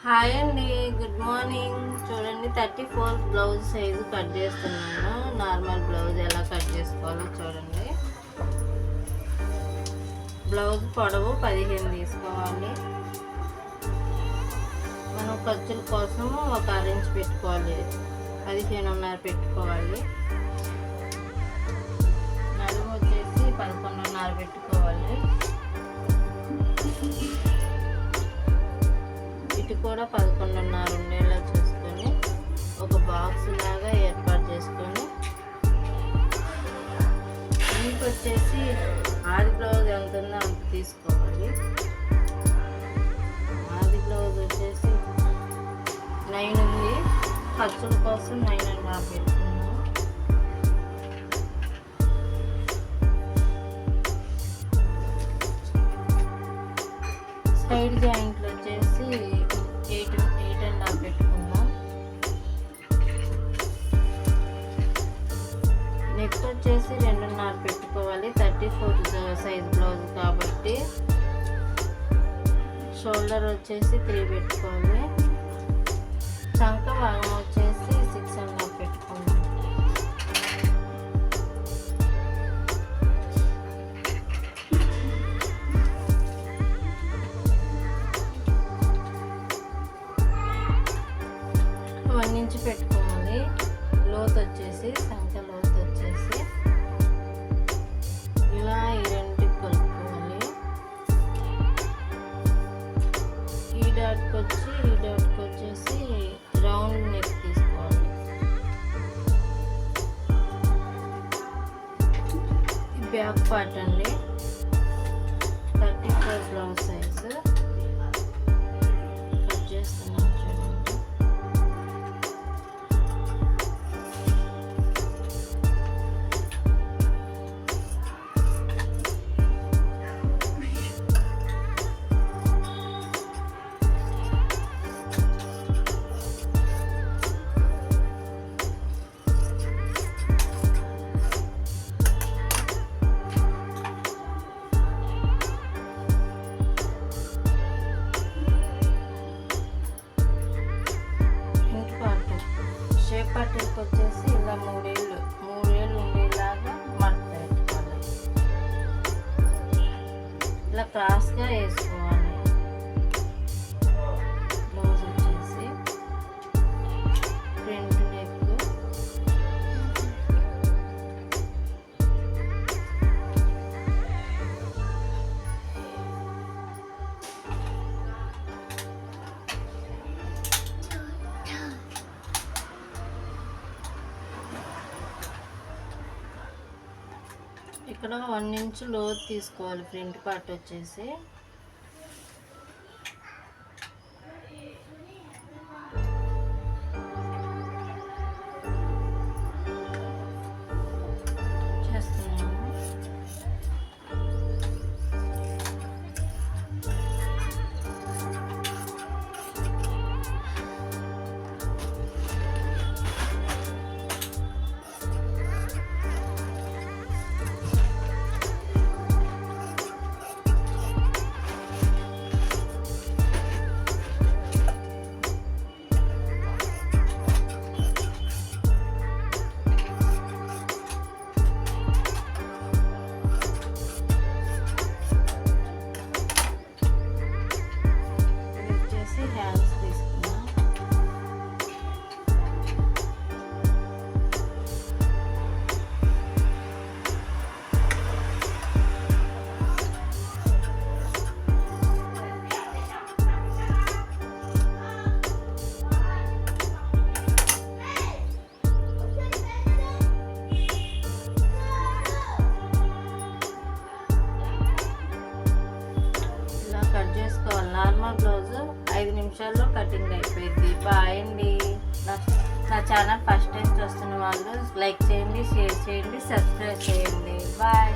Hi అండి, good morning. చూడండి 34 blouse size cut చేస్తున్నాను. నార్మల్ బ్లౌజ్ ఎలా కట్ చేసుకోవాలో చూడండి. బ్లౌజ్ పొడవు 15 తీసుకోవాలి. మనం ఖర్చుల కోసం ఒక అరేంజ్ పెట్టుకోవాలి, 15.5 పెట్టుకోవాలి. నడుము వచ్చేసి 11.5 పెట్టుకోవాలి. ఇటు కూడా 11.5 ఉండేలా చూసుకొని ఒక బాక్స్ లాగా ఏర్పాటు చేసుకొని, మీకు వచ్చేసి ఆది బ్లౌజ్ ఎంత ఉందో అంత తీసుకోవాలి. ఆది బ్లౌజ్ వచ్చేసి 9 ఉంది, ఖర్చుల కోసం 9.5 పెట్టుకున్నాం. సైడ్ జాయింట్లు వచ్చేసి 8.5 పెట్టుకుందాం. నెక్ వచ్చేసి 2.5 పెట్టుకోవాలి. 34 సైజ్ బ్లౌజ్ కాబట్టి. షోల్డర్ వచ్చేసి 3 పెట్టుకోవాలి. చంక భాగం వచ్చేసి 6.5 పెట్టుకుందాం. వన్ ఇంచ్ పెట్టుకోవాలి. లోతు వచ్చేసి సంఖ్య లోతు వచ్చేసి ఇలా ఈ రెండుకి కలుపుకోవాలి. ఈ డాట్కి వచ్చేసి రౌండ్ నెక్ తీసుకోవాలి. బ్యాక్ పార్ట్ అండి, 34 బ్లౌజ్ సైజు కట్ చేస్తున్నాను చూడండి. షేప్ పట్టీలకు వచ్చేసి ఇలా మూడేళ్ళు ఉండేలాగా మడత పెట్టుకోవాలి. ఇలా క్రాస్గా వేసుకోవాలి. బ్లౌజ్ వచ్చేసి ఫ్రంట్ నెక్, ఇక్కడ 1 ఇంచ్ లోతు తీసుకోవాలి. ఫ్రంట్ పార్ట్ వచ్చేసి చేస్తున్నాను. హ్యాండ్స్ తీసుకున్నాం. ఇలా కట్ చేసుకోవాలి. నార్మల్ బ్లౌజ్ 5 నిమిషాల్లో కటింగ్ అయిపోయింది. బాయ్ అండి. నా ఛానల్ ఫస్ట్ టైం చూస్తున్న వాళ్ళు లైక్ చేయండి, షేర్ చేయండి, సబ్స్క్రైబ్ చేయండి. బాయ్.